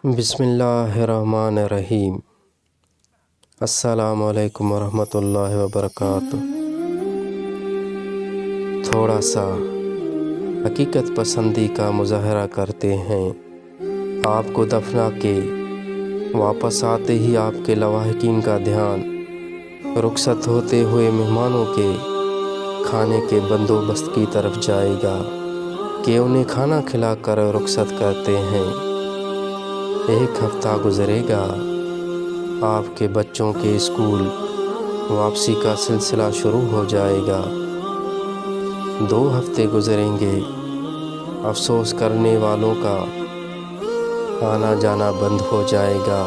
بسم اللہ الرحمن الرحیم۔ السلام علیکم ورحمۃ اللہ وبرکاتہ۔ تھوڑا سا حقیقت پسندی کا مظاہرہ کرتے ہیں۔ آپ کو دفنا کے واپس آتے ہی آپ کے لواحقین کا دھیان رخصت ہوتے ہوئے مہمانوں کے کھانے کے بندوبست کی طرف جائے گا کہ انہیں کھانا کھلا کر رخصت کرتے ہیں۔ ایک ہفتہ گزرے گا، آپ کے بچوں کے اسکول واپسی کا سلسلہ شروع ہو جائے گا۔ 2 ہفتے گزریں گے، افسوس کرنے والوں کا آنا جانا بند ہو جائے گا۔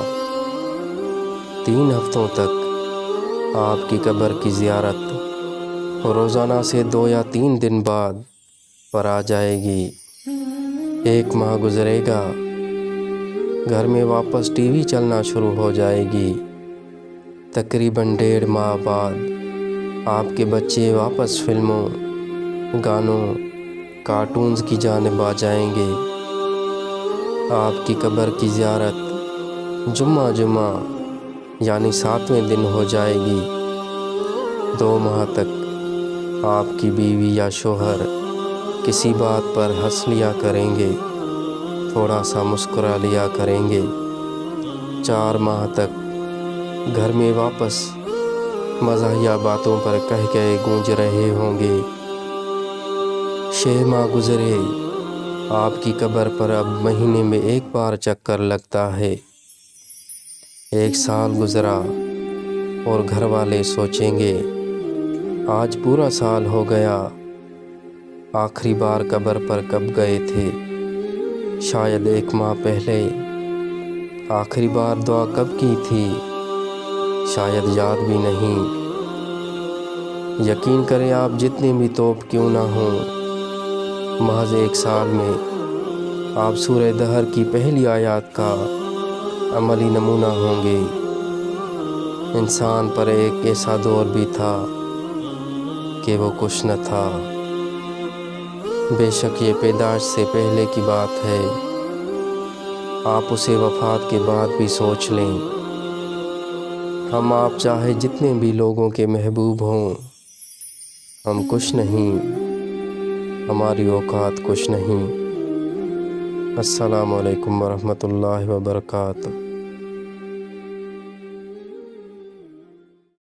3 ہفتوں تک آپ کی قبر کی زیارت روزانہ سے 2 یا 3 دن بعد پر آ جائے گی۔ 1 ماہ گزرے گا، گھر میں واپس ٹی وی چلنا شروع ہو جائے گی۔ تقریباً 1.5 ماہ بعد آپ کے بچے واپس فلموں، گانوں، کارٹونز کی جانب آ جائیں گے۔ آپ کی قبر کی زیارت جمعہ یعنی 7ویں دن ہو جائے گی۔ 2 ماہ تک آپ کی بیوی یا شوہر کسی بات پر ہنس لیا کریں گے، تھوڑا سا مسکرا لیا کریں گے۔ 4 ماہ تک گھر میں واپس مزاحیہ باتوں پر کہے گونج رہے ہوں گے۔ 6 ماہ گزرے، آپ کی قبر پر اب مہینے میں 1 بار چکر لگتا ہے۔ 1 سال گزرا اور گھر والے سوچیں گے آج پورا سال ہو گیا، آخری بار قبر پر کب گئے تھے؟ شاید 1 ماہ پہلے۔ آخری بار دعا کب کی تھی؟ شاید یاد بھی نہیں۔ یقین کریں، آپ جتنے بھی توپ کیوں نہ ہوں، محض 1 سال میں آپ سورہ دہر کی پہلی آیات کا عملی نمونہ ہوں گے۔ انسان پر ایک ایسا دور بھی تھا کہ وہ کچھ نہ تھا۔ بے شک یہ پیدائش سے پہلے کی بات ہے، آپ اسے وفات کے بعد بھی سوچ لیں۔ ہم آپ چاہے جتنے بھی لوگوں کے محبوب ہوں، ہم کچھ نہیں، ہماری اوقات کچھ نہیں۔ السلام علیکم ورحمۃ اللہ وبرکاتہ۔